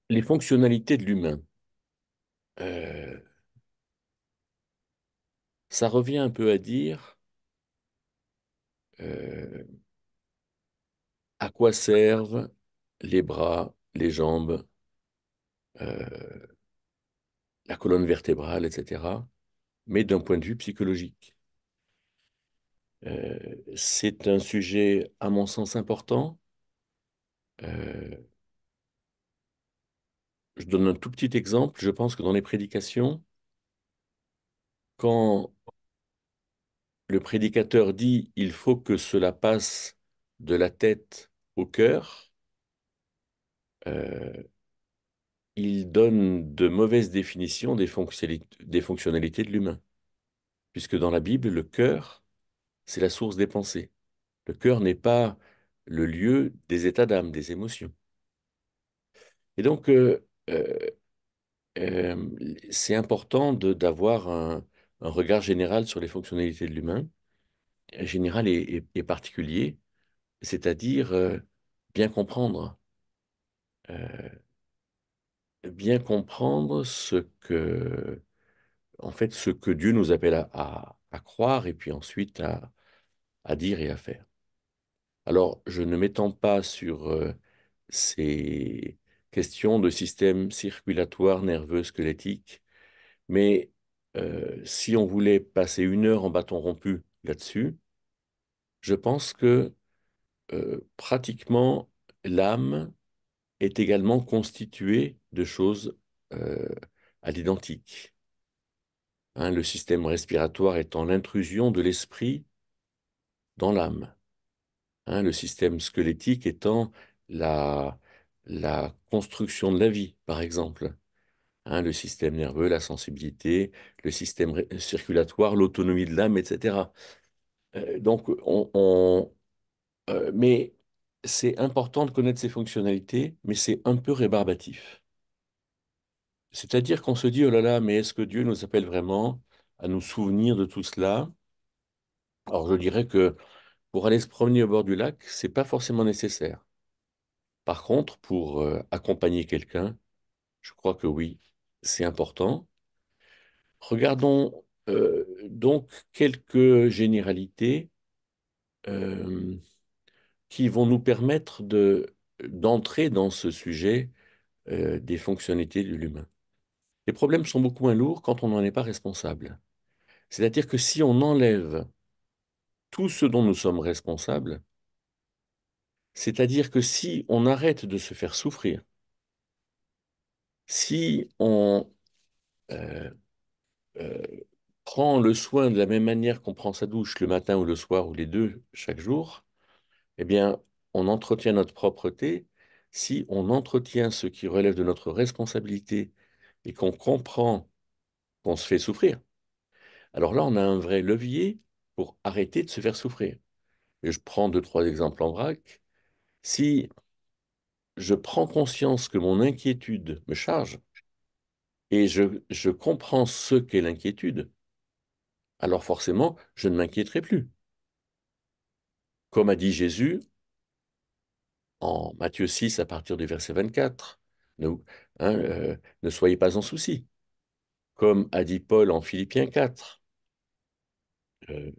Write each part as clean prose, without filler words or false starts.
Les fonctionnalités de l'humain. Euh, Ça revient un peu à dire euh, à quoi servent les bras, les jambes, euh, la colonne vertébrale, etc., mais d'un point de vue psychologique. C'est un sujet, à mon sens, important. Euh, je donne un tout petit exemple. Je pense que dans les prédications, quand le prédicateur dit il faut que cela passe de la tête au cœur, euh, il donne de mauvaises définitions des fonctionnalités de l'humain. Puisque dans la Bible, le cœur, c'est la source des pensées. Le cœur n'est pas le lieu des états d'âme, des émotions. Et donc, euh, c'est important d'avoir un regard général sur les fonctionnalités de l'humain, général et particulier, c'est-à-dire euh, bien comprendre en fait, ce que Dieu nous appelle à croire et puis ensuite à dire et à faire. Alors, je ne m'étends pas sur ces questions de système circulatoire nerveux squelettique, mais si on voulait passer 1 heure en bâton rompu là-dessus, je pense que pratiquement l'âme est également constituée de choses euh, à l'identique. Hein, le système respiratoire étant l'intrusion de l'esprit dans l'âme. Hein, le système squelettique étant la, la construction de la vie, par exemple. Hein, le système nerveux, la sensibilité, le système circulatoire, l'autonomie de l'âme, etc. Donc, mais c'est important de connaître ces fonctionnalités, mais c'est un peu rébarbatif. C'est-à-dire qu'on se dit, oh là là, mais est-ce que Dieu nous appelle vraiment à nous souvenir de tout cela? Alors, je dirais que pour aller se promener au bord du lac, c'est pas forcément nécessaire. Par contre, pour accompagner quelqu'un, je crois que oui, c'est important. Regardons donc quelques généralités euh, qui vont nous permettre d'entrer dans ce sujet des fonctionnalités de l'humain. Les problèmes sont beaucoup moins lourds quand on n'en est pas responsable. C'est-à-dire que si on enlève tout ce dont nous sommes responsables, c'est-à-dire que si on arrête de se faire souffrir, si on euh, euh, prend le soin de la même manière qu'on prend sa douche le matin ou le soir ou les deux chaque jour, eh bien, on entretient notre propreté. Si on entretient ce qui relève de notre responsabilité et qu'on comprend qu'on se fait souffrir, alors là, on a un vrai levier pour arrêter de se faire souffrir. Et je prends 2, 3 exemples en vrac. Si je prends conscience que mon inquiétude me charge et je comprends ce qu'est l'inquiétude, alors forcément, je ne m'inquiéterai plus. Comme a dit Jésus en Matthieu 6 à partir du verset 24, ne, ne soyez pas en souci. Comme a dit Paul en Philippiens 4,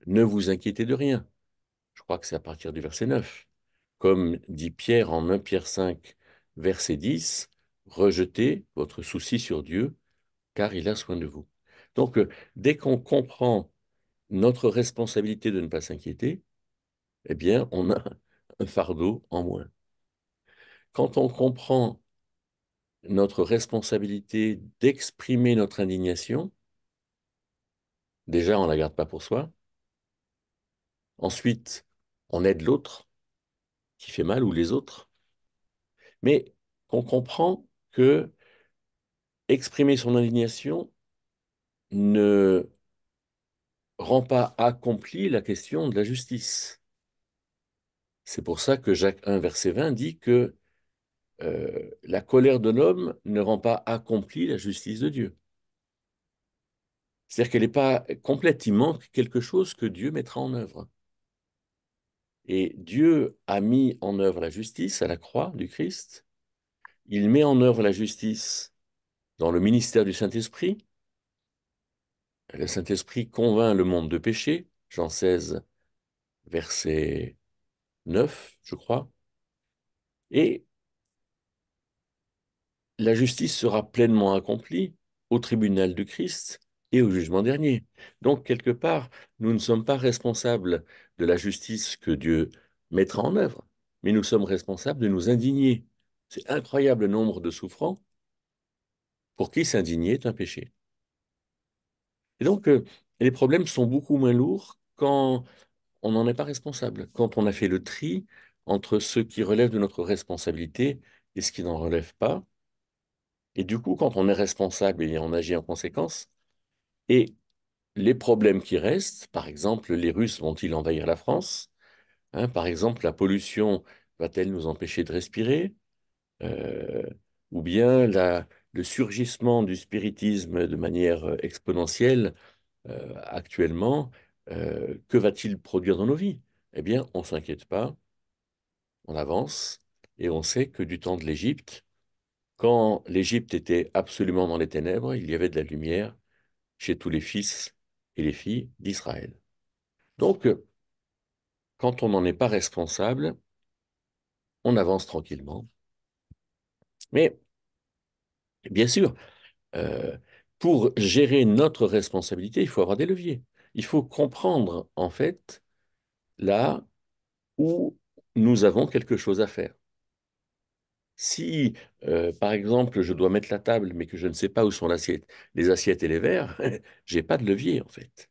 ne vous inquiétez de rien. Je crois que c'est à partir du verset 9. Comme dit Pierre en 1 Pierre 5, verset 10, rejetez votre souci sur Dieu, car il a soin de vous. Donc, dès qu'on comprend notre responsabilité de ne pas s'inquiéter, eh bien, on a un fardeau en moins. Quand on comprend notre responsabilité d'exprimer notre indignation, déjà, on ne la garde pas pour soi. Ensuite, on aide l'autre qui fait mal ou les autres. Mais qu'on comprend que exprimer son indignation ne rend pas accomplie la question de la justice. C'est pour ça que Jacques 1, verset 20 dit que la colère de l'homme ne rend pas accomplie la justice de Dieu. C'est-à-dire qu'elle n'est pas complète, il manque quelque chose que Dieu mettra en œuvre. Et Dieu a mis en œuvre la justice à la croix du Christ. Il met en œuvre la justice dans le ministère du Saint-Esprit. Le Saint-Esprit convainc le monde de péché. Jean 16, verset 9, je crois. Et la justice sera pleinement accomplie au tribunal du Christ et au jugement dernier. Donc, quelque part, nous ne sommes pas responsables de la justice que Dieu mettra en œuvre, mais nous sommes responsables de nous indigner. C'est incroyable le nombre de souffrants pour qui s'indigner est un péché. Et donc, les problèmes sont beaucoup moins lourds quand on n'en est pas responsable, quand on a fait le tri entre ce qui relève de notre responsabilité et ce qui n'en relève pas. Et du coup, quand on est responsable, et on agit en conséquence. Et les problèmes qui restent, par exemple, les Russes vont-ils envahir la France? Hein, par exemple, la pollution va-t-elle nous empêcher de respirer? Euh, ou bien le surgissement du spiritisme de manière exponentielle actuellement, que va-t-il produire dans nos vies? Eh bien, on ne s'inquiète pas, on avance, et on sait que du temps de l'Égypte, quand l'Égypte était absolument dans les ténèbres, il y avait de la lumière chez tous les fils et les filles d'Israël. Donc, quand on n'en est pas responsable, on avance tranquillement. Mais bien sûr, euh, pour gérer notre responsabilité, il faut avoir des leviers. Il faut comprendre, en fait, là où nous avons quelque chose à faire. Si, par exemple, je dois mettre la table, mais que je ne sais pas où sont les assiettes et les verres, j'ai pas de levier, en fait.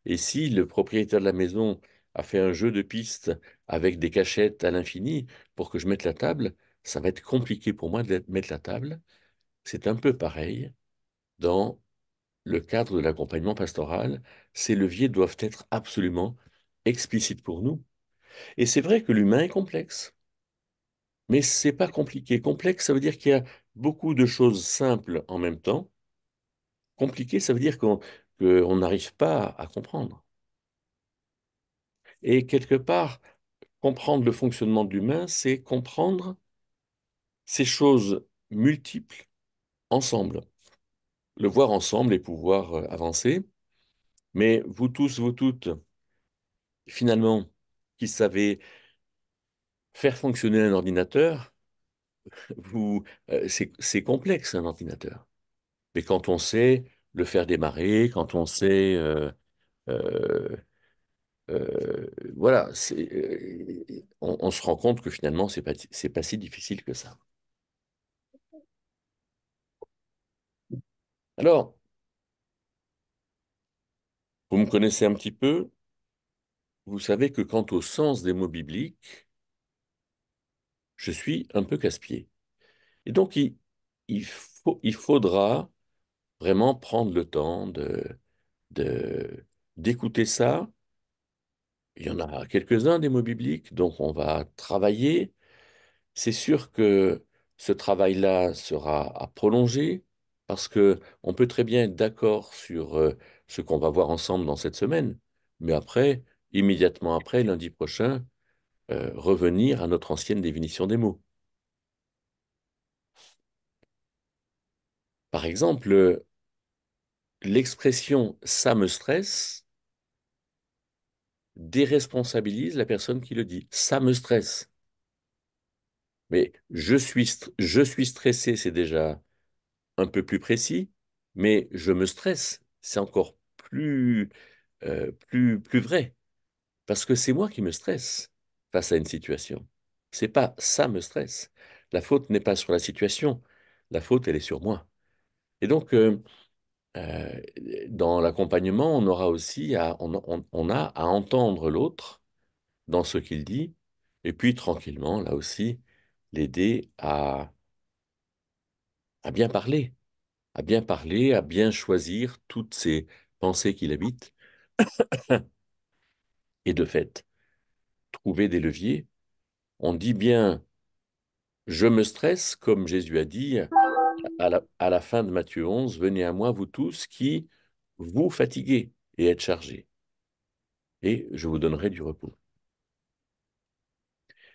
Et si le propriétaire de la maison a fait un jeu de piste avec des cachettes à l'infini pour que je mette la table, ça va être compliqué pour moi de mettre la table. C'est un peu pareil dans le cadre de l'accompagnement pastoral. Ces leviers doivent être absolument explicites pour nous. Et c'est vrai que l'humain est complexe, mais c'est pas compliqué. Complexe, ça veut dire qu'il y a beaucoup de choses simples en même temps. Compliqué, ça veut dire qu'on n'arrive pas à comprendre. Et quelque part, comprendre le fonctionnement de l'humain, c'est comprendre ces choses multiples ensemble, le voir ensemble et pouvoir avancer. Mais vous tous, vous toutes, finalement, qui savez faire fonctionner un ordinateur, c'est complexe un ordinateur. Mais quand on sait le faire démarrer, quand on sait, euh, voilà, on se rend compte que finalement, c'est pas si difficile que ça. Alors, vous me connaissez un petit peu. Vous savez que quant au sens des mots bibliques, je suis un peu casse-pied. Et donc, il faudra vraiment prendre le temps d'écouter ça. Il y en a quelques-uns des mots bibliques, donc on va travailler. C'est sûr que ce travail-là sera à prolonger, parce que on peut très bien être d'accord sur ce qu'on va voir ensemble dans cette semaine, mais après, immédiatement après, lundi prochain, revenir à notre ancienne définition des mots. Par exemple, l'expression ça me stresse déresponsabilise la personne qui le dit. Ça me stresse. Mais je suis stressé, c'est déjà un peu plus précis, mais je me stresse, c'est encore plus vrai, parce que c'est moi qui me stresse face à une situation. C'est pas ça me stresse. La faute n'est pas sur la situation, la faute, elle est sur moi. Et donc, Euh, dans l'accompagnement, on aura aussi on a à entendre l'autre dans ce qu'il dit, et puis tranquillement, là aussi, l'aider à bien parler, à bien parler, à bien choisir toutes ces pensées qui l'habitent, et de fait, trouver des leviers. On dit bien Je me stresse, comme Jésus a dit à la fin de Matthieu 11, venez à moi, vous tous qui vous fatiguez et êtes chargés, et je vous donnerai du repos.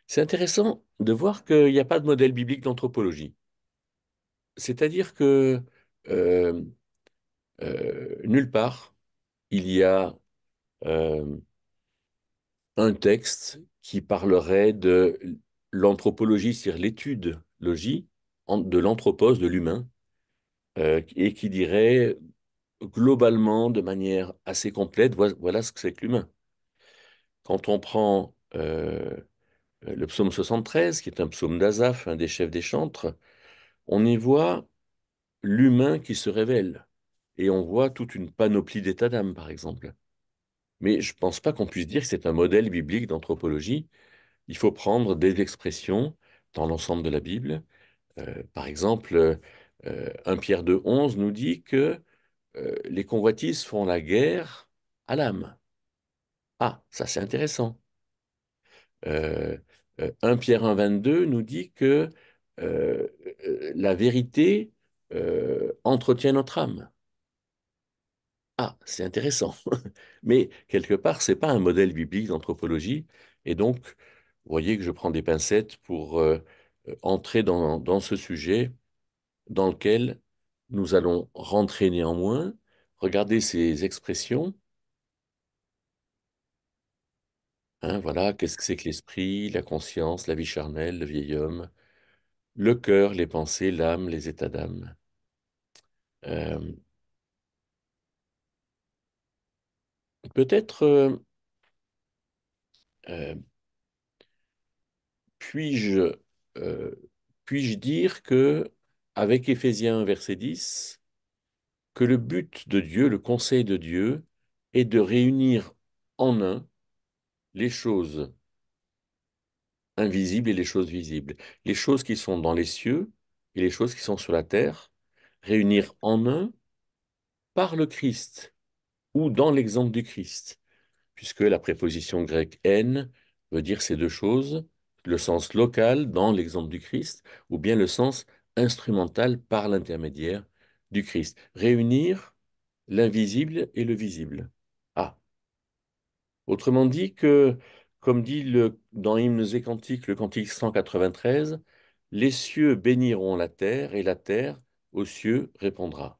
C'est intéressant de voir qu'il n'y a pas de modèle biblique d'anthropologie. C'est-à-dire que euh, nulle part, il y a euh, un texte qui parlerait de l'anthropologie, c'est-à-dire l'étude logie de l'anthropos, de l'humain, et qui dirait globalement, de manière assez complète, voilà ce que c'est que l'humain. Quand on prend le psaume 73, qui est un psaume d'Asaph, un des chefs des chantres, on y voit l'humain qui se révèle. Et on voit toute une panoplie d'états d'âme, par exemple. Mais je ne pense pas qu'on puisse dire que c'est un modèle biblique d'anthropologie. Il faut prendre des expressions dans l'ensemble de la Bible. Par exemple, 1 Pierre 2,11 nous dit que les convoitises font la guerre à l'âme. Ah, ça c'est intéressant. Euh, 1 Pierre 1,22 nous dit que euh, la vérité entretient notre âme. Ah, c'est intéressant. Mais quelque part, c'est pas un modèle biblique d'anthropologie. Et donc, vous voyez que je prends des pincettes pour entrer dans ce sujet dans lequel nous allons rentrer néanmoins, regarder ces expressions. Hein, voilà, qu'est-ce que c'est que l'esprit, la conscience, la vie charnelle, le vieil homme, le cœur, les pensées, l'âme, les états d'âme. Euh, peut-être euh, puis-je euh, puis-je dire que, avec Éphésiens 1, verset 10, que le but de Dieu, le conseil de Dieu, est de réunir en un les choses invisibles et les choses visibles, les choses qui sont dans les cieux et les choses qui sont sur la terre, réunir en un par le Christ ou dans l'exemple du Christ, puisque la préposition grecque en veut dire ces deux choses, le sens local dans l'exemple du Christ, ou bien le sens instrumental par l'intermédiaire du Christ. Réunir l'invisible et le visible. Ah, autrement dit que, comme dit dans Hymnes et Cantiques, le cantique 193, les cieux béniront la terre et la terre aux cieux répondra.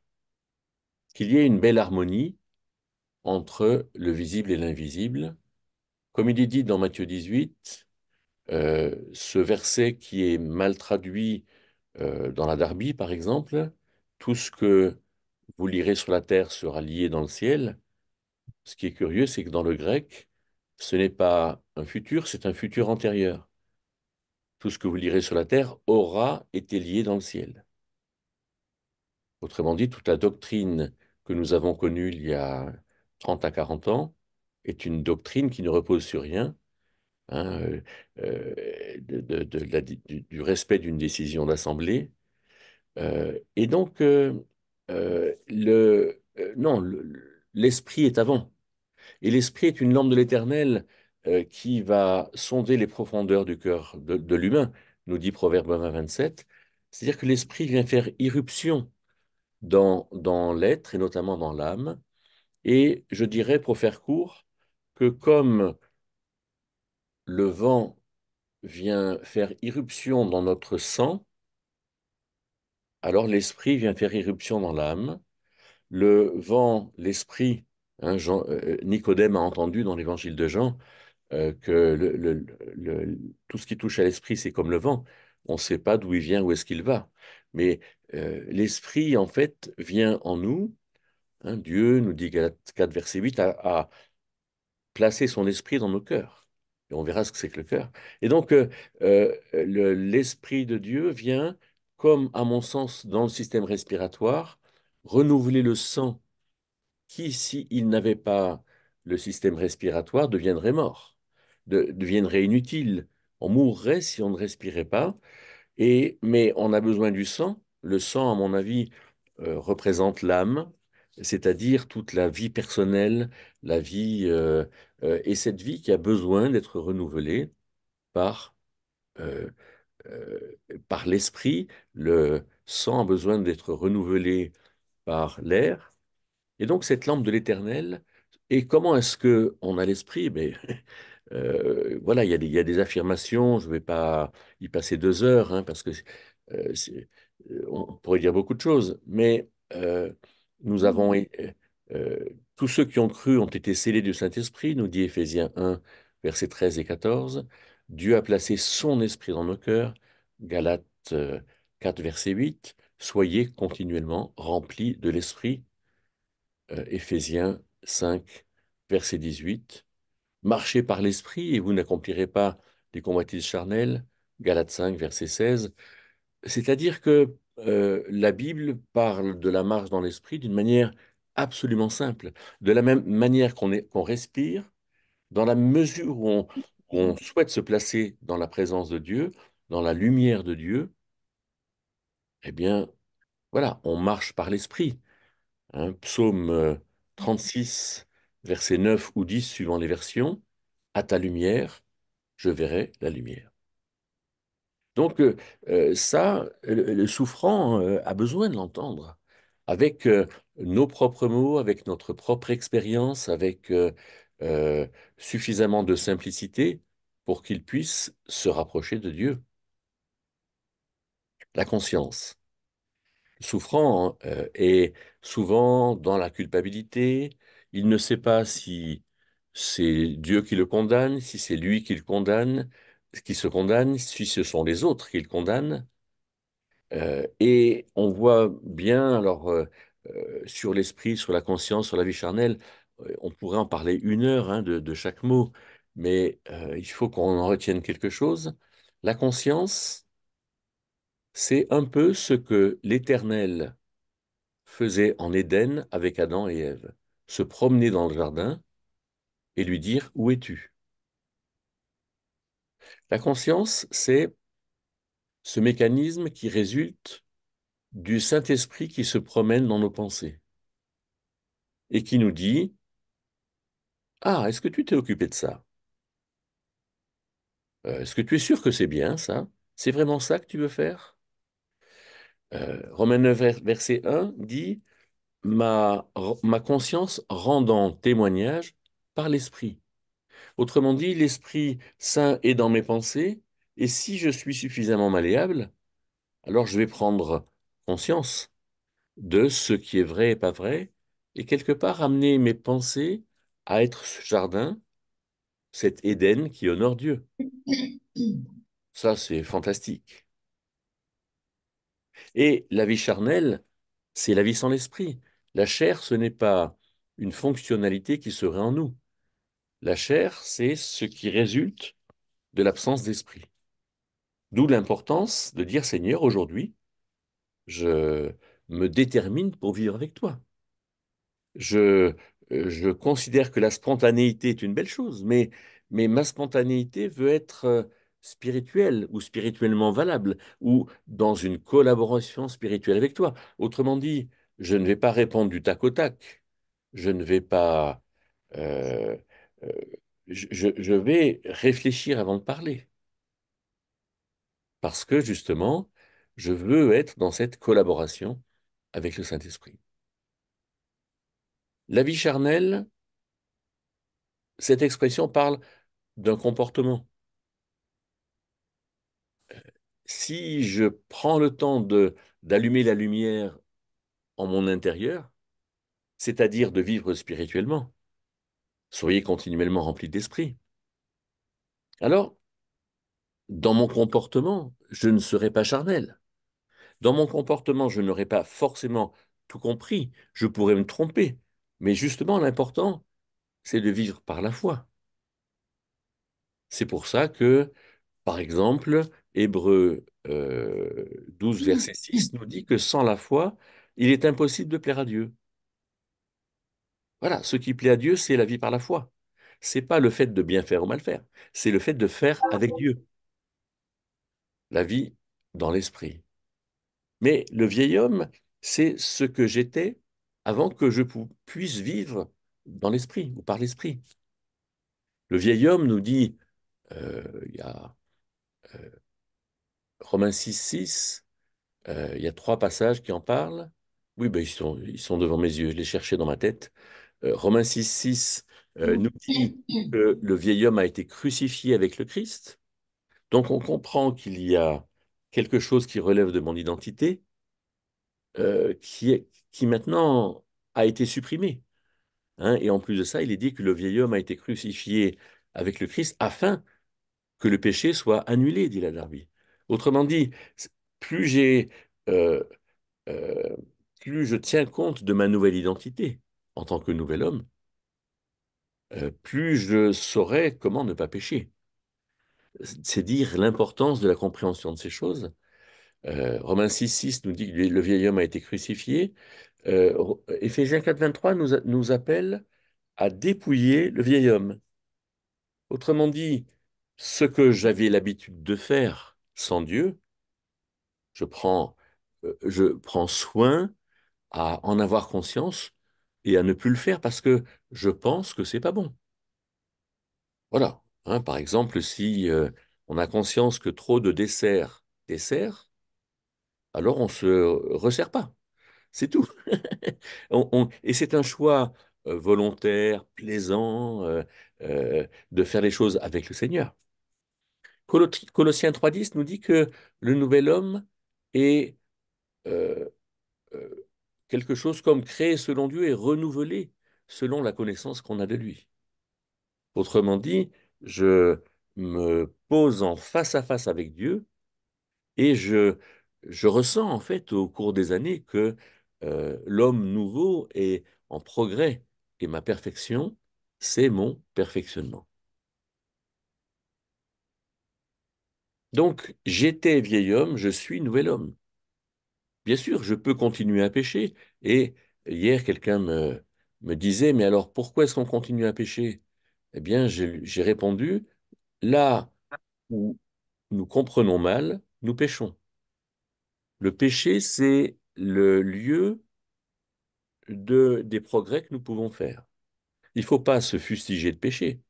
Qu'il y ait une belle harmonie entre le visible et l'invisible. Comme il est dit dans Matthieu 18, ce verset qui est mal traduit dans la Darby, par exemple, tout ce que vous lirez sur la terre sera lié dans le ciel. Ce qui est curieux, c'est que dans le grec, ce n'est pas un futur, c'est un futur antérieur. Tout ce que vous lirez sur la terre aura été lié dans le ciel. Autrement dit, toute la doctrine que nous avons connue il y a 30 à 40 ans est une doctrine qui ne repose sur rien, hein, du respect d'une décision d'assemblée. Et donc, non, l'esprit est avant. Et l'esprit est une lampe de l'Éternel qui va sonder les profondeurs du cœur de l'humain, nous dit Proverbe 20, 27. C'est-à-dire que l'esprit vient faire irruption dans l'être et notamment dans l'âme. Et je dirais, pour faire court, que comme le vent vient faire irruption dans notre sang, alors l'esprit vient faire irruption dans l'âme. Le vent, l'esprit, hein, Nicodème a entendu dans l'évangile de Jean que tout ce qui touche à l'esprit, c'est comme le vent. On ne sait pas d'où il vient, où est-ce qu'il va. Mais l'esprit, en fait, vient en nous. Hein, Dieu, nous dit Galates 4, verset 8, a placé son esprit dans nos cœurs. Et on verra ce que c'est que le cœur. Et donc, l'esprit de Dieu vient, comme à mon sens, dans le système respiratoire, renouveler le sang qui, s'il n'avait pas le système respiratoire, deviendrait mort, deviendrait inutile. On mourrait si on ne respirait pas. Mais on a besoin du sang. Le sang, à mon avis, représente l'âme, c'est-à-dire toute la vie personnelle, la vie, et cette vie qui a besoin d'être renouvelée par euh, par l'esprit, le sang a besoin d'être renouvelé par l'air. Et donc cette lampe de l'Éternel, et comment est-ce que on a l'esprit? Mais voilà, il y a des affirmations, je ne vais pas y passer 2 heures, hein, parce que on pourrait dire beaucoup de choses, mais nous avons, euh, tous ceux qui ont cru ont été scellés du Saint-Esprit, nous dit Éphésiens 1, versets 13 et 14. Dieu a placé son esprit dans nos cœurs, Galates 4, verset 8. Soyez continuellement remplis de l'esprit, Éphésiens 5, verset 18. Marchez par l'esprit et vous n'accomplirez pas les convoitises charnelles, Galates 5, verset 16. C'est-à-dire que la Bible parle de la marche dans l'esprit d'une manière absolument simple. De la même manière qu'on respire, dans la mesure où on souhaite se placer dans la présence de Dieu, dans la lumière de Dieu, eh bien, voilà, on marche par l'esprit. Hein. Psaume 36, verset 9 ou 10, suivant les versions. À ta lumière, je verrai la lumière. Donc ça, le souffrant a besoin de l'entendre avec nos propres mots, avec notre propre expérience, avec euh, suffisamment de simplicité pour qu'il puisse se rapprocher de Dieu. La conscience. Le souffrant est souvent dans la culpabilité. Il ne sait pas si c'est Dieu qui le condamne, si c'est lui qui le condamne, qui se condamne, si ce sont les autres qui le condamnent. Et on voit bien, alors, sur l'esprit, sur la conscience, sur la vie charnelle, on pourrait en parler 1 heure, hein, de chaque mot, mais il faut qu'on en retienne quelque chose. La conscience, c'est un peu ce que l'Éternel faisait en Éden avec Adam et Ève. Se promener dans le jardin et lui dire, où es-tu? La conscience, c'est ce mécanisme qui résulte du Saint-Esprit qui se promène dans nos pensées et qui nous dit, ah, est-ce que tu t'es occupé de ça? Est-ce que tu es sûr que c'est bien ça? C'est vraiment ça que tu veux faire? Romains 9, verset 1 dit, ma conscience rendant témoignage par l'Esprit. Autrement dit, l'Esprit Saint est dans mes pensées, et si je suis suffisamment malléable, alors je vais prendre conscience de ce qui est vrai et pas vrai, et quelque part amener mes pensées à être ce jardin, cet Éden qui honore Dieu. Ça, c'est fantastique. Et la vie charnelle, c'est la vie sans l'esprit. La chair, ce n'est pas une fonctionnalité qui serait en nous. La chair, c'est ce qui résulte de l'absence d'esprit. D'où l'importance de dire, Seigneur, aujourd'hui, je me détermine pour vivre avec toi. Je, je considère que la spontanéité est une belle chose, mais ma spontanéité veut être spirituelle ou spirituellement valable ou dans une collaboration spirituelle avec toi. Autrement dit, je ne vais pas répondre du tac au tac. Je ne vais pas... euh, euh, je vais réfléchir avant de parler parce que justement, je veux être dans cette collaboration avec le Saint-Esprit. La vie charnelle, cette expression parle d'un comportement. Si je prends le temps d'allumer la lumière en mon intérieur, c'est-à-dire de vivre spirituellement, soyez continuellement remplis d'esprit. Alors, dans mon comportement, je ne serai pas charnel. Dans mon comportement, je n'aurai pas forcément tout compris. Je pourrais me tromper. Mais justement, l'important, c'est de vivre par la foi. C'est pour ça que, par exemple, Hébreux 12, verset 6 nous dit que sans la foi, il est impossible de plaire à Dieu. Voilà, ce qui plaît à Dieu, c'est la vie par la foi. C'est pas le fait de bien faire ou mal faire, c'est le fait de faire avec Dieu, la vie dans l'esprit. Mais le vieil homme, c'est ce que j'étais avant que je puisse vivre dans l'esprit ou par l'esprit. Le vieil homme nous dit, il y a Romains 6, 6, il y a trois passages qui en parlent. Oui, ben, ils sont devant mes yeux, je les cherchais dans ma tête. Romains 6, 6 nous dit que le vieil homme a été crucifié avec le Christ. Donc on comprend qu'il y a quelque chose qui relève de mon identité, qui maintenant a été supprimé. Hein. Et en plus de ça, il est dit que le vieil homme a été crucifié avec le Christ afin que le péché soit annulé, dit la Darby. Autrement dit, plus j'ai, euh, euh, plus je tiens compte de ma nouvelle identité en tant que nouvel homme, plus je saurai comment ne pas pécher. C'est dire l'importance de la compréhension de ces choses. Romains 6, 6 nous dit que le vieil homme a été crucifié. Éphésiens 4, 23 nous appelle à dépouiller le vieil homme. Autrement dit, ce que j'avais l'habitude de faire sans Dieu, je prends, je prends soin à en avoir conscience et à ne plus le faire parce que je pense que c'est pas bon. Voilà. Hein, par exemple, si on a conscience que trop de desserts dessert, alors on se resserre pas. C'est tout. Et c'est un choix volontaire, plaisant, de faire les choses avec le Seigneur. Colossiens 3,10 nous dit que le nouvel homme est euh, euh, quelque chose comme créé selon Dieu et renouvelé selon la connaissance qu'on a de lui. Autrement dit, je me pose en face à face avec Dieu et je ressens en fait au cours des années que l'homme nouveau est en progrès et ma perfection, c'est mon perfectionnement. Donc, j'étais vieil homme, je suis nouvel homme. Bien sûr, je peux continuer à pécher. Et hier, me disait, mais alors pourquoi est-ce qu'on continue à pécher? Eh bien, j'ai répondu, là où nous comprenons mal, nous péchons. Le péché, c'est le lieu des progrès que nous pouvons faire. Il ne faut pas se fustiger de pécher.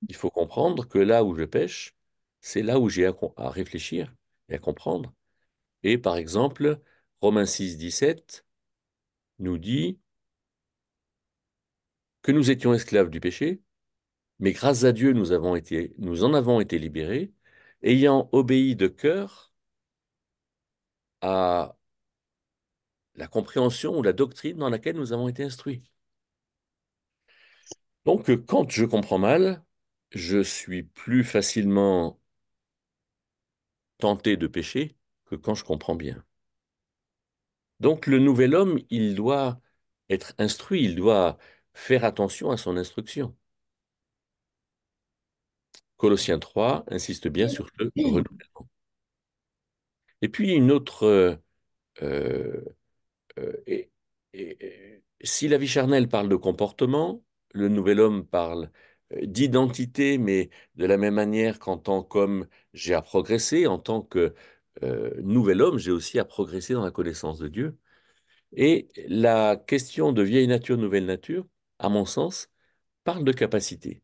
Il faut comprendre que là où je pêche, c'est là où j'ai à réfléchir et à comprendre. Et par exemple, Romains 6, 17 nous dit que nous étions esclaves du péché, mais grâce à Dieu, nous en avons été libérés, ayant obéi de cœur à la compréhension ou la doctrine dans laquelle nous avons été instruits. Donc, quand je comprends mal, je suis plus facilement tenté de pécher que quand je comprends bien. Donc, le nouvel homme, il doit être instruit, il doit faire attention à son instruction. Colossiens 3 insiste bien sur ce renouvellement. Et puis, une autre euh, et, si la vie charnelle parle de comportement, le nouvel homme parle d'identité, mais de la même manière qu'en tant qu'homme, j'ai à progresser, en tant que nouvel homme, j'ai aussi à progresser dans la connaissance de Dieu. Et la question de vieille nature, nouvelle nature, à mon sens, parle de capacité.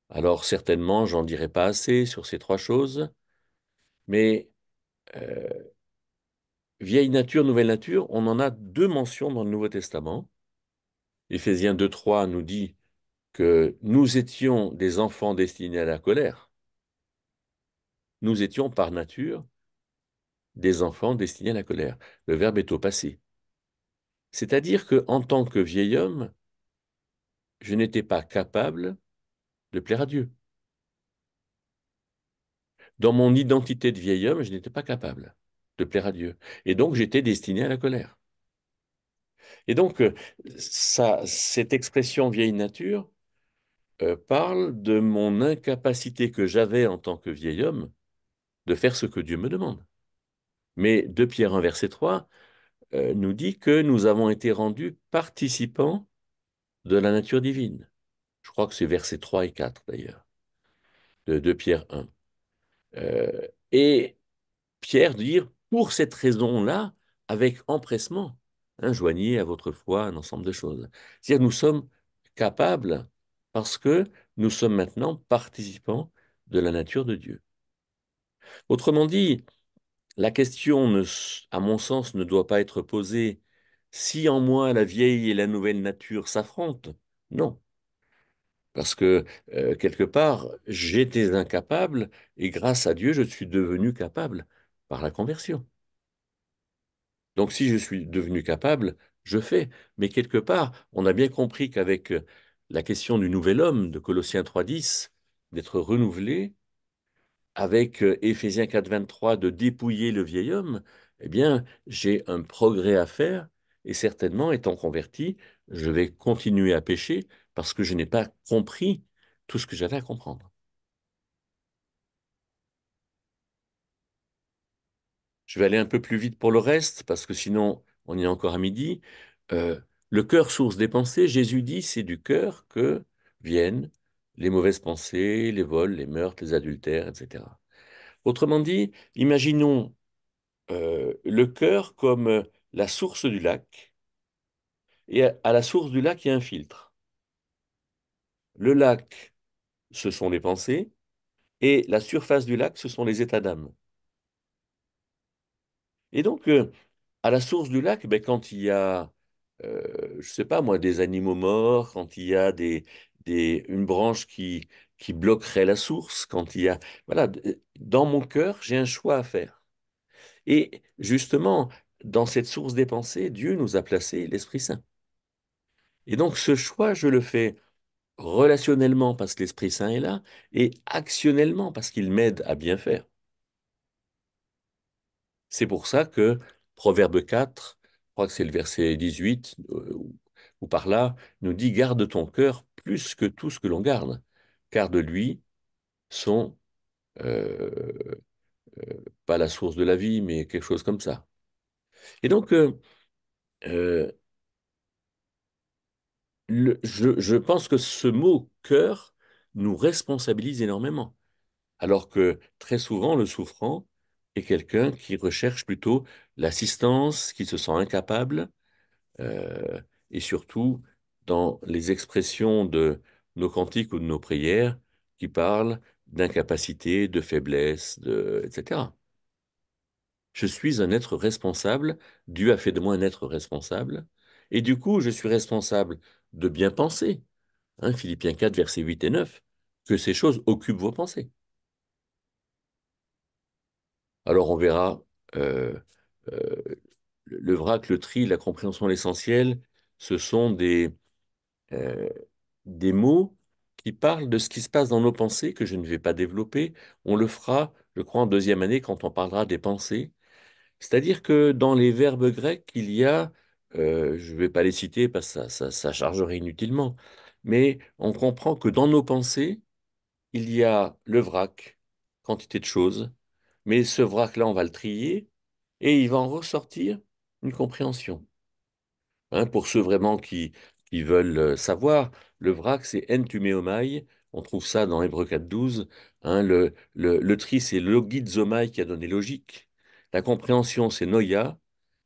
Alors certainement, j'en dirai pas assez sur ces trois choses, mais euh, vieille nature, nouvelle nature, on en a deux mentions dans le Nouveau Testament. Éphésiens 2:3 nous dit que nous étions des enfants destinés à la colère. Nous étions par nature des enfants destinés à la colère. Le verbe est au passé. C'est-à-dire que en tant que vieil homme, je n'étais pas capable de plaire à Dieu. Dans mon identité de vieil homme, je n'étais pas capable de plaire à Dieu. Et donc j'étais destiné à la colère. Et donc cette expression vieille nature parle de mon incapacité que j'avais en tant que vieil homme de faire ce que Dieu me demande. Mais 2 Pierre 1, verset 3 nous dit que nous avons été rendus participants de la nature divine. Je crois que c'est versets 3 et 4 d'ailleurs, de 2 Pierre 1. Et Pierre dit, pour cette raison-là, avec empressement, hein, joignez à votre foi un ensemble de choses. C'est-à-dire nous sommes capables parce que nous sommes maintenant participants de la nature de Dieu. Autrement dit, la question, à mon sens, ne doit pas être posée si en moi la vieille et la nouvelle nature s'affrontent. Non, parce que quelque part, j'étais incapable et grâce à Dieu, je suis devenu capable par la conversion. Donc si je suis devenu capable, je fais. Mais quelque part, on a bien compris qu'avec la question du nouvel homme de Colossiens 3:10, d'être renouvelé, avec Éphésiens 4:23 de dépouiller le vieil homme, eh bien, j'ai un progrès à faire et certainement, étant converti, je vais continuer à pécher parce que je n'ai pas compris tout ce que j'avais à comprendre. Je vais aller un peu plus vite pour le reste parce que sinon, on y est encore à midi. Euh, le cœur, source des pensées, Jésus dit, c'est du cœur que viennent les mauvaises pensées, les vols, les meurtres, les adultères, etc. Autrement dit, imaginons le cœur comme la source du lac, et à la source du lac, il y a un filtre. Le lac, ce sont les pensées, et la surface du lac, ce sont les états d'âme. Et donc, à la source du lac, ben, quand il y a, je sais pas moi, des animaux morts, quand il y a une branche qui bloquerait la source, quand il y a... Voilà, dans mon cœur, j'ai un choix à faire. Et justement, dans cette source des pensées, Dieu nous a placé l'Esprit Saint. Et donc ce choix, je le fais relationnellement parce que l'Esprit Saint est là, et actionnellement parce qu'il m'aide à bien faire. C'est pour ça que Proverbe 4, je crois que c'est le verset 18, ou par là, nous dit, garde ton cœur plus que tout ce que l'on garde, car de lui sont, euh, pas la source de la vie, mais quelque chose comme ça. Et donc, euh, je pense que ce mot cœur nous responsabilise énormément. Alors que très souvent, le souffrant est quelqu'un qui recherche plutôt l'assistance, qui se sent incapable, euh, et surtout dans les expressions de nos cantiques ou de nos prières qui parlent d'incapacité, de faiblesse, etc. Je suis un être responsable, Dieu a fait de moi un être responsable, et du coup, je suis responsable de bien penser. Hein, Philippiens 4, versets 8 et 9, que ces choses occupent vos pensées. Alors on verra euh, euh, le vrac, le tri, la compréhension, l'essentiel, ce sont euh, des mots qui parlent de ce qui se passe dans nos pensées que je ne vais pas développer. On le fera, je crois, en deuxième année quand on parlera des pensées. C'est-à-dire que dans les verbes grecs, il y a, je ne vais pas les citer parce que ça chargerait inutilement, mais on comprend que dans nos pensées, il y a le vrac, quantité de choses, mais ce vrac-là, on va le trier et il va en ressortir une compréhension. Hein, pour ceux vraiment qui veulent savoir, le vrac, c'est entumeomai, on trouve ça dans Hébreux 4:12. Hein, le tri, c'est logizomai qui a donné logique. La compréhension, c'est noia,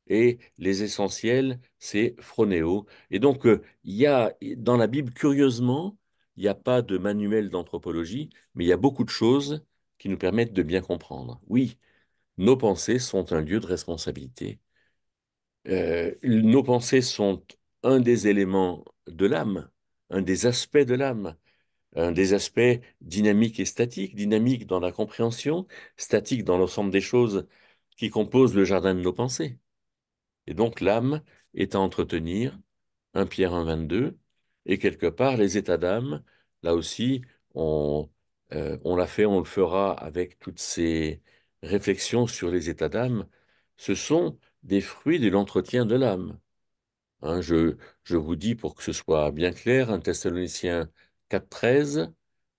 et les essentiels, c'est phronéo. Et donc, il y a, dans la Bible, curieusement, il n'y a pas de manuel d'anthropologie, mais il y a beaucoup de choses qui nous permettent de bien comprendre. Oui, nos pensées sont un lieu de responsabilité. Nos pensées sont un des éléments de l'âme, un des aspects de l'âme, un des aspects dynamiques et statiques, dynamiques dans la compréhension, statiques dans l'ensemble des choses qui composent le jardin de nos pensées. Et donc l'âme est à entretenir, 1 Pierre 1,22, et quelque part les états d'âme, là aussi, on, on l'a fait, on le fera avec toutes ces réflexions sur les états d'âme, ce sont des fruits de l'entretien de l'âme. Hein, je vous dis pour que ce soit bien clair, 1 Thessaloniciens 4,13,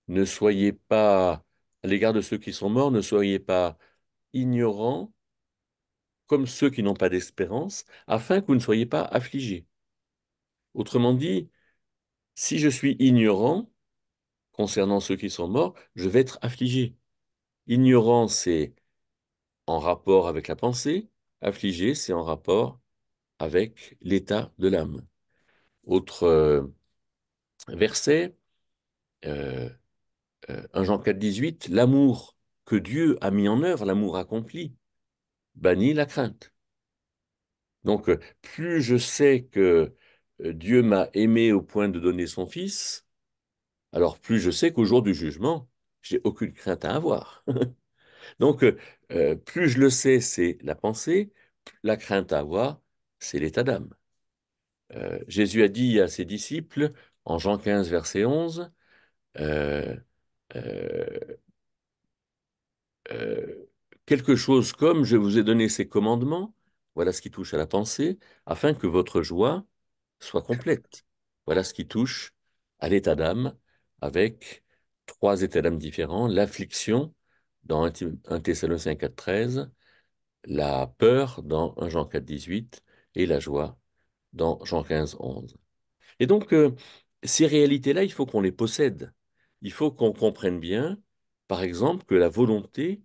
ne soyez pas, à l'égard de ceux qui sont morts, ne soyez pas ignorants comme ceux qui n'ont pas d'espérance, afin que vous ne soyez pas affligés. Autrement dit, si je suis ignorant concernant ceux qui sont morts, je vais être affligé. Ignorant, c'est en rapport avec la pensée, affligé, c'est en rapport avec l'état de l'âme. Autre verset, euh, 1 Jean 4,18, l'amour que Dieu a mis en œuvre, l'amour accompli, bannit la crainte. Donc, plus je sais que Dieu m'a aimé au point de donner son Fils, alors plus je sais qu'au jour du jugement, j'ai aucune crainte à avoir. Donc, plus je le sais, c'est la pensée, la crainte à avoir, c'est l'état d'âme. Jésus a dit à ses disciples, en Jean 15, verset 11, euh, euh, euh, quelque chose comme je vous ai donné ces commandements, voilà ce qui touche à la pensée, afin que votre joie soit complète. Voilà ce qui touche à l'état d'âme, avec trois états d'âme différents, l'affliction dans 1 Thessaloniciens 4,13, la peur dans 1 Jean 4,18 et la joie dans Jean 15,11. Et donc, ces réalités-là, il faut qu'on les possède. Il faut qu'on comprenne bien, par exemple, que la volonté,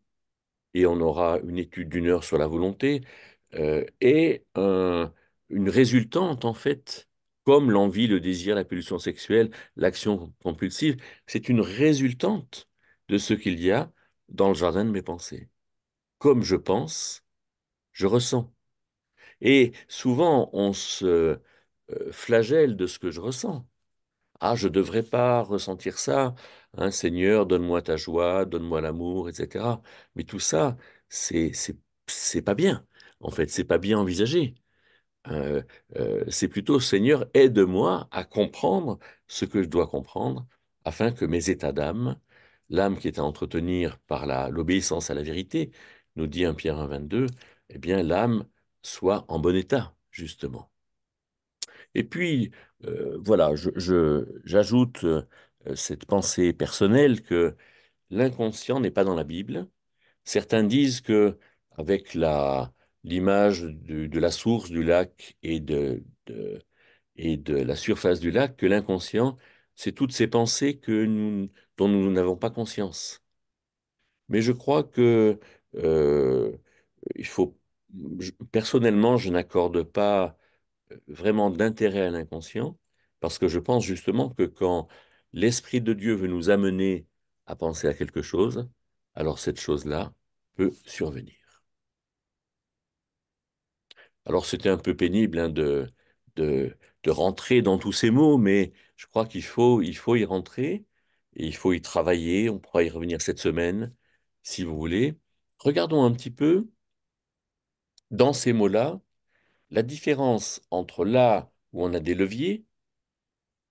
et on aura une étude d'une heure sur la volonté, est une résultante, en fait, comme l'envie, le désir, la pulsion sexuelle, l'action compulsive, c'est une résultante de ce qu'il y a dans le jardin de mes pensées. Comme je pense, je ressens. Et souvent, on se flagelle de ce que je ressens. Ah, je ne devrais pas ressentir ça. Hein, Seigneur, donne-moi ta joie, donne-moi l'amour, etc. Mais tout ça, c'est pas bien. En fait, c'est pas bien envisagé. Euh, c'est plutôt, Seigneur, aide-moi à comprendre ce que je dois comprendre, afin que mes états d'âme, l'âme qui est à entretenir par l'obéissance à la vérité, nous dit 1 Pierre 1,22, eh bien, l'âme soit en bon état, justement. Et puis, voilà, j'ajoute cette pensée personnelle que l'inconscient n'est pas dans la Bible. Certains disent que avec l'image de la source du lac et de la surface du lac, que l'inconscient, c'est toutes ces pensées dont nous n'avons pas conscience. Mais je crois que euh, il faut, personnellement, je n'accorde pas vraiment d'intérêt à l'inconscient, parce que je pense justement que quand l'Esprit de Dieu veut nous amener à penser à quelque chose, alors cette chose-là peut survenir. Alors c'était un peu pénible hein, de, de rentrer dans tous ces mots, mais je crois il faut y rentrer et il faut y travailler. On pourra y revenir cette semaine, si vous voulez. Regardons un petit peu dans ces mots-là la différence entre là où on a des leviers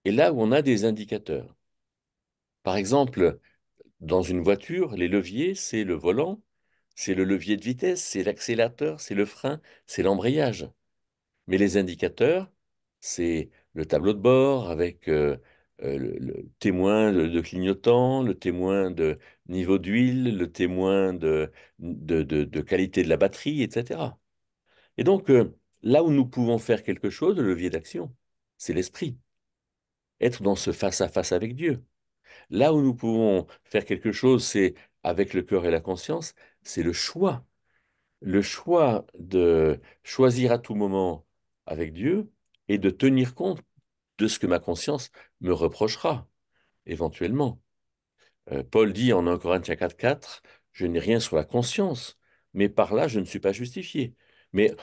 et là où on a des indicateurs. Par exemple, dans une voiture, les leviers, c'est le volant, c'est le levier de vitesse, c'est l'accélérateur, c'est le frein, c'est l'embrayage. Mais les indicateurs, c'est le tableau de bord avec le témoin de clignotant, le témoin de niveau d'huile, le témoin de qualité de la batterie, etc. Et donc, là où nous pouvons faire quelque chose, le levier d'action, c'est l'esprit. Être dans ce face-à-face avec Dieu. Là où nous pouvons faire quelque chose, c'est avec le cœur et la conscience, c'est le choix. Le choix de choisir à tout moment avec Dieu et de tenir compte de ce que ma conscience me reprochera, éventuellement. Paul dit en 1 Corinthiens 4,4, je n'ai rien sur la conscience, mais par là, je ne suis pas justifié. Mais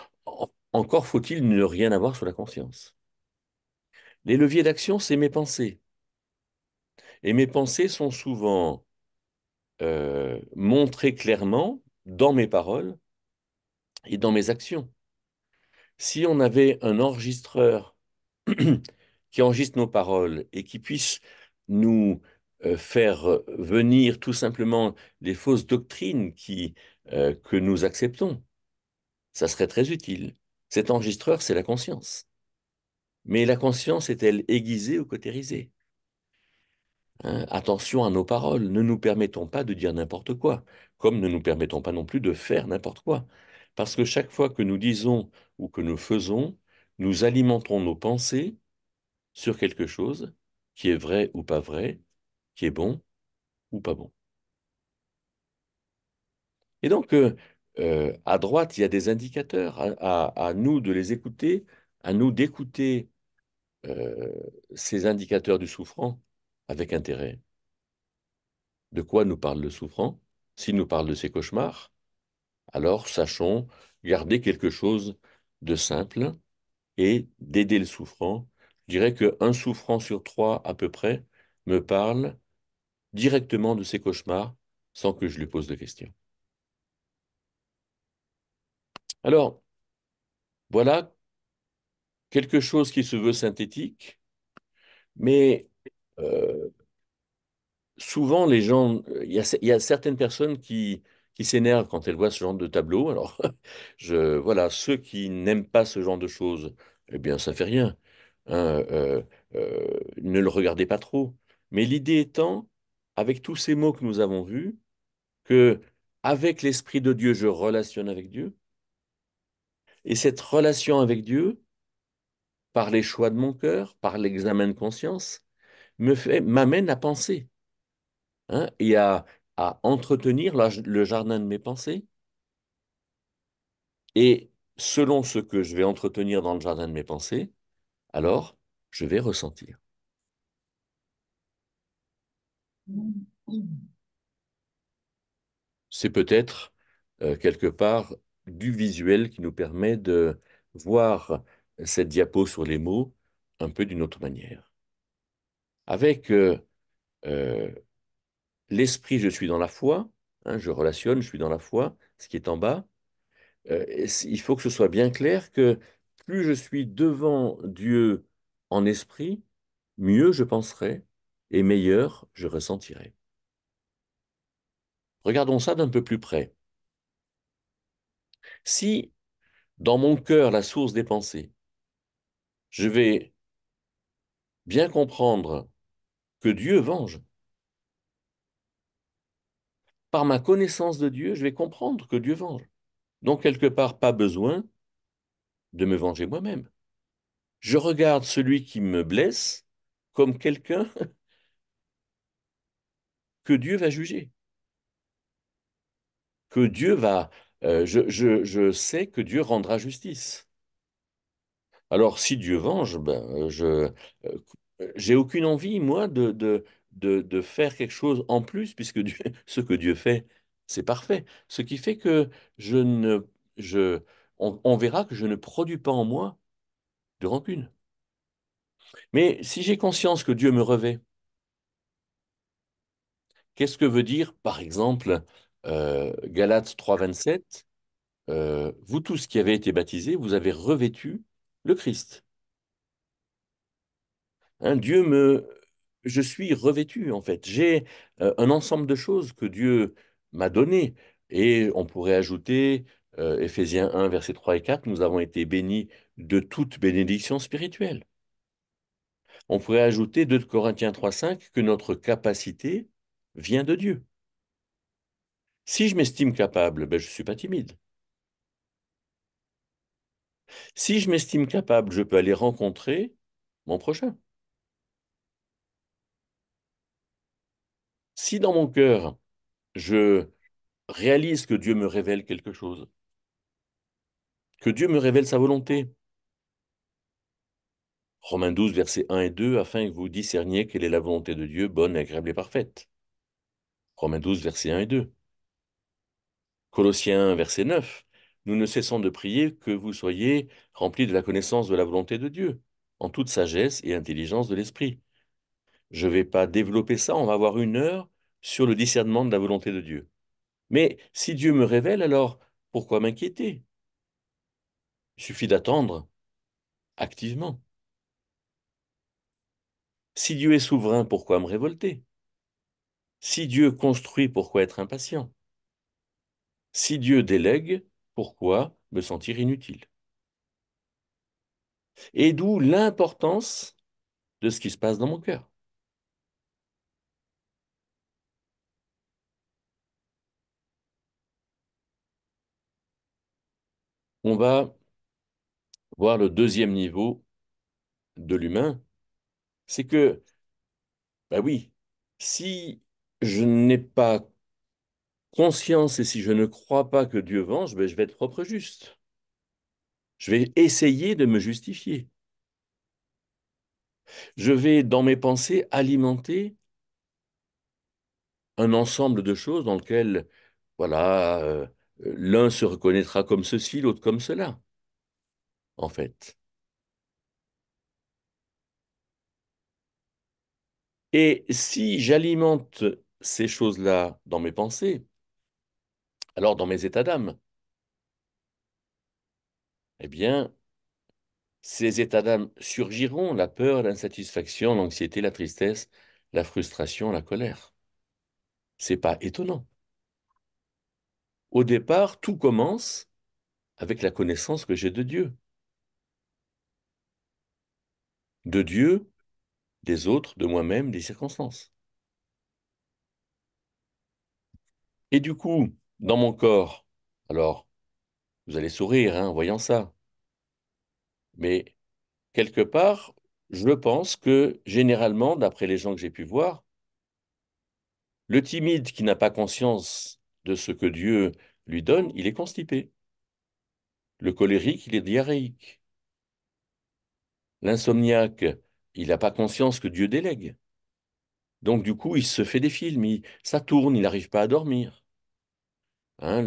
encore faut-il ne rien avoir sur la conscience. Les leviers d'action, c'est mes pensées. Et mes pensées sont souvent montrées clairement dans mes paroles et dans mes actions. Si on avait un enregistreur qui enregistre nos paroles et qui puisse nous faire venir tout simplement les fausses doctrines que nous acceptons, ça serait très utile. Cet enregistreur, c'est la conscience. Mais la conscience est-elle aiguisée ou cautérisée? Hein, attention à nos paroles, ne nous permettons pas de dire n'importe quoi, comme ne nous permettons pas non plus de faire n'importe quoi. Parce que chaque fois que nous disons ou que nous faisons, nous alimentons nos pensées sur quelque chose qui est vrai ou pas vrai, qui est bon ou pas bon. Et donc, à droite, il y a des indicateurs, à nous de les écouter, à nous d'écouter euh, ces indicateurs du souffrant avec intérêt. De quoi nous parle le souffrant? S'il nous parle de ses cauchemars, alors sachons garder quelque chose de simple et d'aider le souffrant. Je dirais qu'un souffrant sur trois à peu près me parle directement de ses cauchemars sans que je lui pose de questions. Alors, voilà quelque chose qui se veut synthétique, mais euh, souvent les gens, il y a certaines personnes qui s'énervent quand elles voient ce genre de tableau. Alors, voilà, ceux qui n'aiment pas ce genre de choses, eh bien, ça fait rien. Hein, ne le regardez pas trop. Mais l'idée étant, avec tous ces mots que nous avons vus, que avec l'Esprit de Dieu, je relationne avec Dieu, et cette relation avec Dieu, par les choix de mon cœur, par l'examen de conscience, m'amène à penser, hein, et à entretenir le jardin de mes pensées. Et selon ce que je vais entretenir dans le jardin de mes pensées, alors je vais ressentir. C'est peut-être quelque part du visuel qui nous permet de voir cette diapo sur les mots un peu d'une autre manière. Avec euh, l'esprit, je suis dans la foi, hein, je relationne, je suis dans la foi, ce qui est en bas. Il faut que ce soit bien clair que plus je suis devant Dieu en esprit, mieux je penserai et meilleur je ressentirai. Regardons ça d'un peu plus près. Si dans mon cœur, la source des pensées, je vais bien comprendre que Dieu venge, par ma connaissance de Dieu, je vais comprendre que Dieu venge. Donc, quelque part, pas besoin de me venger moi-même. Je regarde celui qui me blesse comme quelqu'un que Dieu va juger, que Dieu va... je sais que Dieu rendra justice. Alors, si Dieu venge, j'ai aucune envie, moi, de faire quelque chose en plus, puisque ce que Dieu fait, c'est parfait. Ce qui fait que je ne, je, on verra que je ne produis pas en moi de rancune. Mais si j'ai conscience que Dieu me revêt, qu'est-ce que veut dire, par exemple, Galates 3,27, vous tous qui avez été baptisés, vous avez revêtu le Christ. Hein, je suis revêtu en fait. J'ai un ensemble de choses que Dieu m'a données. Et on pourrait ajouter Éphésiens 1, versets 3 et 4, nous avons été bénis de toute bénédiction spirituelle. On pourrait ajouter 2 Corinthiens 3, 5, que notre capacité vient de Dieu. Si je m'estime capable, ben, je ne suis pas timide. Si je m'estime capable, je peux aller rencontrer mon prochain. Si dans mon cœur, je réalise que Dieu me révèle quelque chose, que Dieu me révèle sa volonté. Romains 12, versets 1 et 2, afin que vous discerniez quelle est la volonté de Dieu, bonne, agréable et parfaite. Romains 12, versets 1 et 2. Colossiens 1, verset 9. Nous ne cessons de prier que vous soyez remplis de la connaissance de la volonté de Dieu, en toute sagesse et intelligence de l'esprit. Je ne vais pas développer ça, on va avoir 1 heure sur le discernement de la volonté de Dieu. Mais si Dieu me révèle, alors pourquoi m'inquiéter? Il suffit d'attendre activement. Si Dieu est souverain, pourquoi me révolter? Si Dieu construit, pourquoi être impatient? Si Dieu délègue, pourquoi me sentir inutile? Et d'où l'importance de ce qui se passe dans mon cœur. On va voir le deuxième niveau de l'humain, c'est que, bah oui, si je n'ai pas conscience et si je ne crois pas que Dieu venge, ben je vais être propre juste. Je vais essayer de me justifier. Je vais, dans mes pensées, alimenter un ensemble de choses dans lequel voilà, l'un se reconnaîtra comme ceci, l'autre comme cela, en fait. Et si j'alimente ces choses-là dans mes pensées, alors dans mes états d'âme, eh bien, ces états d'âme surgiront, la peur, l'insatisfaction, l'anxiété, la tristesse, la frustration, la colère. C'est pas étonnant. Au départ, tout commence avec la connaissance que j'ai de Dieu. De Dieu, des autres, de moi-même, des circonstances. Et du coup, dans mon corps, alors, vous allez sourire, hein, en voyant ça, mais quelque part, je pense que généralement, d'après les gens que j'ai pu voir, le timide qui n'a pas conscience de ce que Dieu lui donne, il est constipé. Le colérique, il est diarrhéique. L'insomniaque, il n'a pas conscience que Dieu délègue. Donc du coup, il se fait des films, ça tourne, il n'arrive pas à dormir. Hein,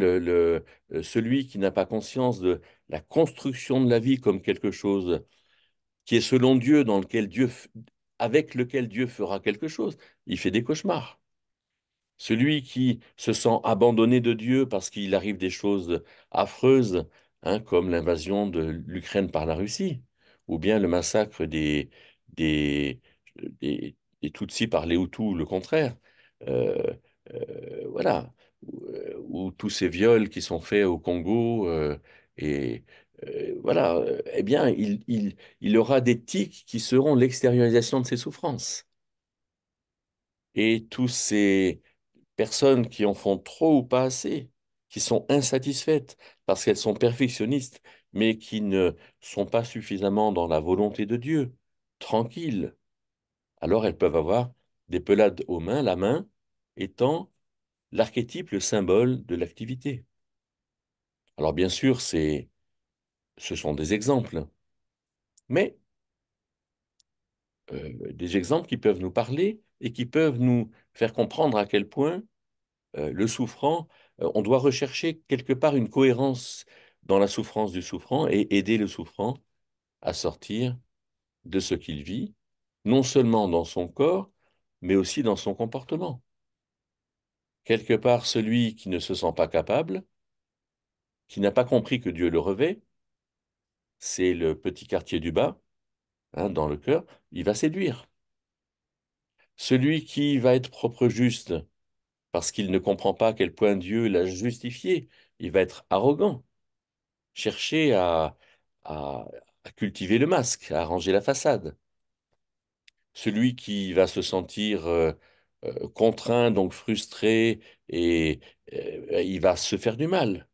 celui qui n'a pas conscience de la construction de la vie comme quelque chose qui est selon Dieu, avec lequel Dieu fera quelque chose, il fait des cauchemars. Celui qui se sent abandonné de Dieu parce qu'il arrive des choses affreuses, hein, comme l'invasion de l'Ukraine par la Russie, ou bien le massacre des, des Tutsis par les Hutus, le contraire. Euh, voilà. Ou tous ces viols qui sont faits au Congo, et voilà, eh bien, il aura des tics qui seront l'extériorisation de ses souffrances. Et tous ces personnes qui en font trop ou pas assez, qui sont insatisfaites parce qu'elles sont perfectionnistes, mais qui ne sont pas suffisamment dans la volonté de Dieu, tranquilles, alors elles peuvent avoir des pelades aux mains, la main étant l'archétype, le symbole de l'activité. Alors bien sûr, ce sont des exemples, mais des exemples qui peuvent nous parler et qui peuvent nous faire comprendre à quel point le souffrant, on doit rechercher quelque part une cohérence dans la souffrance du souffrant et aider le souffrant à sortir de ce qu'il vit, non seulement dans son corps, mais aussi dans son comportement. Quelque part, celui qui ne se sent pas capable, qui n'a pas compris que Dieu le revêt, c'est le petit quartier du bas, hein, dans le cœur, il va séduire. Celui qui va être propre juste, parce qu'il ne comprend pas à quel point Dieu l'a justifié, il va être arrogant, chercher à, à cultiver le masque, à arranger la façade. Celui qui va se sentir contraint, donc frustré, et il va se faire du mal.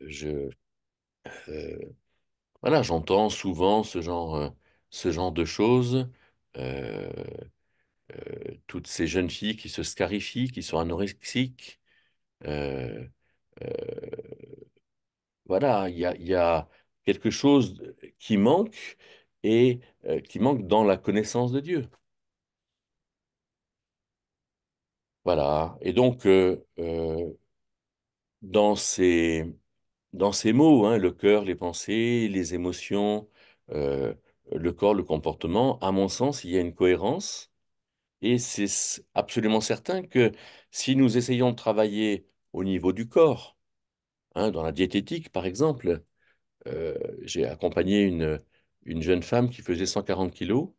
Je, euh, voilà, j'entends souvent ce genre de choses. Euh, toutes ces jeunes filles qui se scarifient, qui sont anorexiques. euh, euh, voilà, il y a quelque chose qui manque et qui manque dans la connaissance de Dieu. Voilà. Et donc, dans dans ces mots, hein, le cœur, les pensées, les émotions, euh, le corps, le comportement, à mon sens, il y a une cohérence. Et c'est absolument certain que si nous essayons de travailler au niveau du corps, hein, dans la diététique, par exemple, j'ai accompagné une jeune femme qui faisait 140 kilos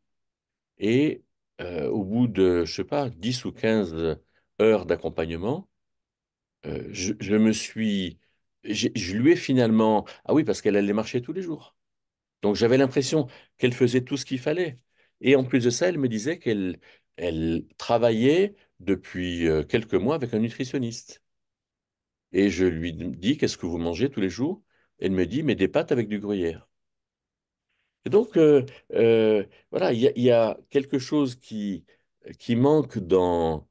et au bout de, je sais pas, 10 ou 15 heures d'accompagnement, je me suis... je lui ai finalement... Ah oui, parce qu'elle allait marcher tous les jours. Donc j'avais l'impression qu'elle faisait tout ce qu'il fallait. Et en plus de ça, elle me disait elle travaillait depuis quelques mois avec un nutritionniste. Et je lui dis, qu'est-ce que vous mangez tous les jours? Elle me dit, mais des pâtes avec du gruyère. Et donc, voilà, il y a quelque chose qui manque dans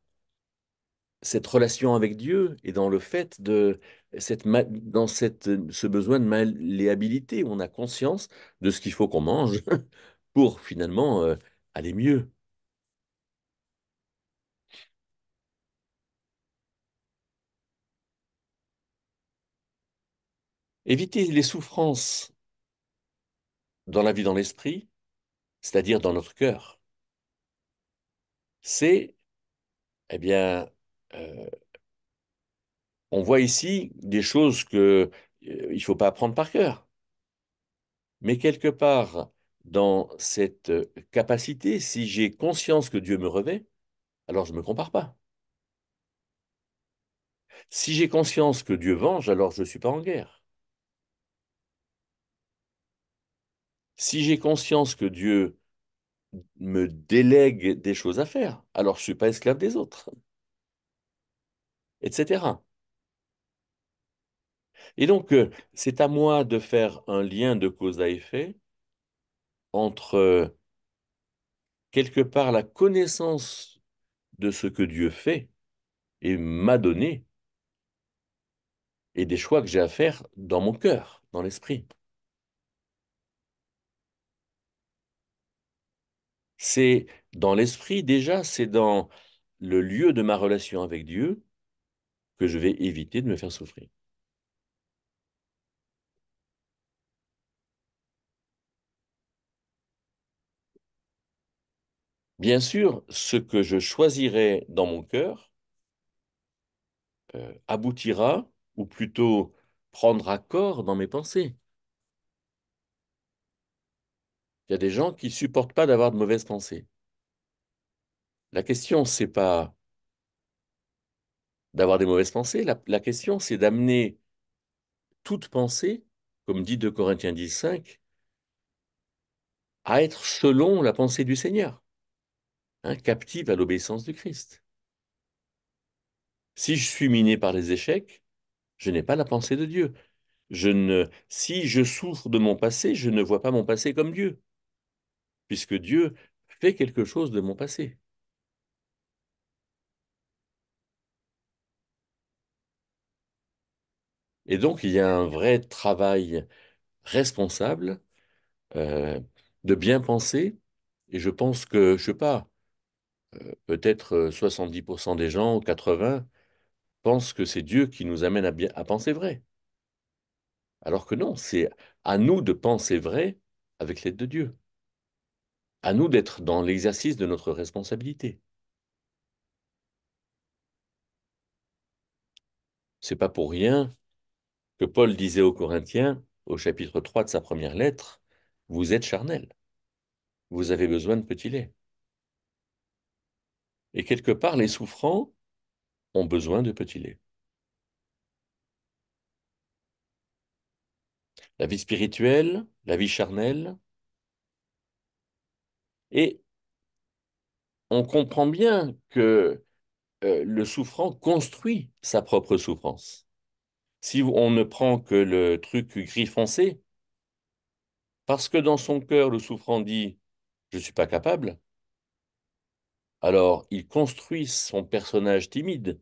cette relation avec Dieu et dans le fait de ce besoin de malléabilité où on a conscience de ce qu'il faut qu'on mange pour finalement aller mieux. Éviter les souffrances dans la vie dans l'esprit, c'est-à-dire dans notre cœur, c'est, eh bien, euh, on voit ici des choses que il ne faut pas apprendre par cœur. Mais quelque part, dans cette capacité, si j'ai conscience que Dieu me revêt, alors je ne me compare pas. Si j'ai conscience que Dieu venge, alors je ne suis pas en guerre. Si j'ai conscience que Dieu me délègue des choses à faire, alors je ne suis pas esclave des autres, etc. Et donc, c'est à moi de faire un lien de cause à effet entre, quelque part, la connaissance de ce que Dieu fait et m'a donné, et des choix que j'ai à faire dans mon cœur, dans l'esprit. C'est dans l'esprit déjà, c'est dans le lieu de ma relation avec Dieu que je vais éviter de me faire souffrir. Bien sûr, ce que je choisirai dans mon cœur aboutira, ou plutôt prendra corps dans mes pensées. Il y a des gens qui supportent pas d'avoir de mauvaises pensées. La question, c'est pas d'avoir des mauvaises pensées, la question, c'est d'amener toute pensée, comme dit 2 Corinthiens 10, 5, à être selon la pensée du Seigneur, hein, captive à l'obéissance du Christ. Si je suis miné par les échecs, je n'ai pas la pensée de Dieu. Si je souffre de mon passé, je ne vois pas mon passé comme Dieu, puisque Dieu fait quelque chose de mon passé. Et donc, il y a un vrai travail responsable euh, de bien penser. Et je pense que, je sais pas, peut-être 70% des gens, ou 80, pensent que c'est Dieu qui nous amène à penser vrai. Alors que non, c'est à nous de penser vrai avec l'aide de Dieu. À nous d'être dans l'exercice de notre responsabilité. C'est pas pour rien que Paul disait aux Corinthiens, au chapitre 3 de sa première lettre, vous êtes charnels, vous avez besoin de petit lait. Et quelque part, les souffrants ont besoin de petit lait. La vie spirituelle, la vie charnelle, et on comprend bien que le souffrant construit sa propre souffrance. Si on ne prend que le truc gris foncé, parce que dans son cœur, le souffrant dit je ne suis pas capable, alors il construit son personnage timide.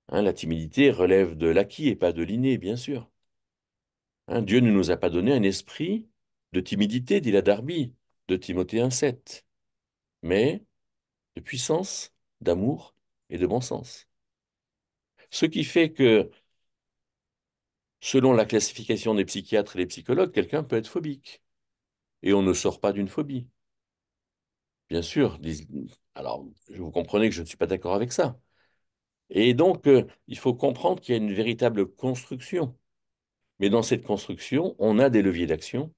Hein, la timidité relève de l'acquis et pas de l'inné, bien sûr. Hein, Dieu ne nous a pas donné un esprit de timidité, dit la Darby, de Timothée 1,7, mais de puissance, d'amour et de bon sens. Ce qui fait que, selon la classification des psychiatres et des psychologues, quelqu'un peut être phobique. Et on ne sort pas d'une phobie. Bien sûr, alors vous comprenez que je ne suis pas d'accord avec ça. Et donc, il faut comprendre qu'il y a une véritable construction. Mais dans cette construction, on a des leviers d'action,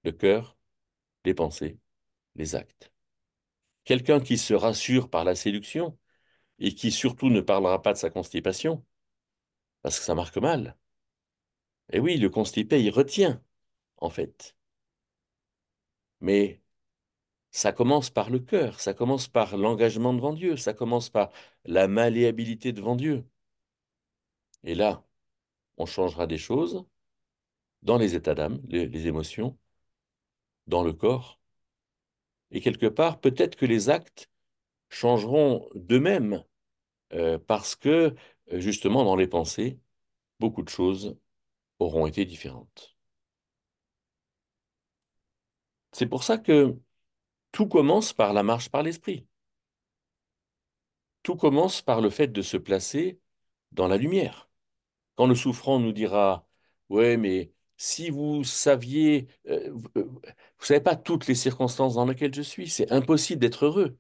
le cœur, les pensées, les actes. Quelqu'un qui se rassure par la séduction et qui surtout ne parlera pas de sa constipation, parce que ça marque mal. Et oui, le constipé, il retient, en fait. Mais ça commence par le cœur, ça commence par l'engagement devant Dieu, ça commence par la malléabilité devant Dieu. Et là, on changera des choses dans les états d'âme, les émotions, dans le corps. Et quelque part, peut-être que les actes changeront d'eux-mêmes, parce que, justement, dans les pensées, beaucoup de choses auront été différentes. C'est pour ça que tout commence par la marche par l'esprit. Tout commence par le fait de se placer dans la lumière. quand le souffrant nous dira, ouais, mais si vous saviez, vous savez pas toutes les circonstances dans lesquelles je suis, c'est impossible d'être heureux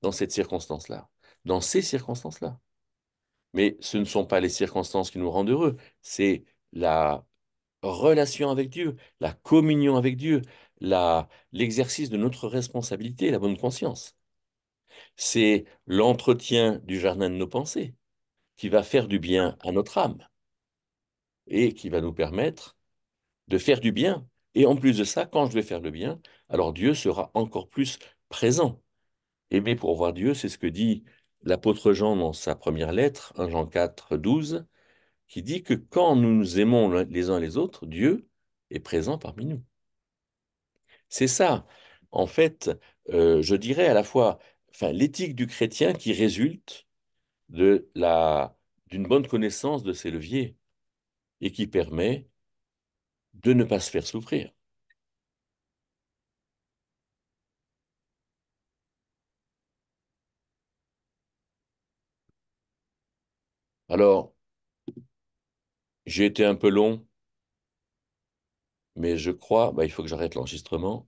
dans cette circonstance-là, dans ces circonstances-là. Mais ce ne sont pas les circonstances qui nous rendent heureux, c'est la relation avec Dieu, la communion avec Dieu, l'exercice de notre responsabilité, la bonne conscience. C'est l'entretien du jardin de nos pensées qui va faire du bien à notre âme et qui va nous permettre de faire du bien. Et en plus de ça, quand je vais faire le bien, alors Dieu sera encore plus présent. Aimer pour voir Dieu, c'est ce que dit l'apôtre Jean dans sa première lettre, 1 Jean 4, 12, qui dit que quand nous nous aimons les uns les autres, Dieu est présent parmi nous. C'est ça, en fait, je dirais à la fois, enfin, l'éthique du chrétien qui résulte de d'une bonne connaissance de ses leviers et qui permet de ne pas se faire souffrir. Alors, j'ai été un peu long, mais je crois, bah, il faut que j'arrête l'enregistrement.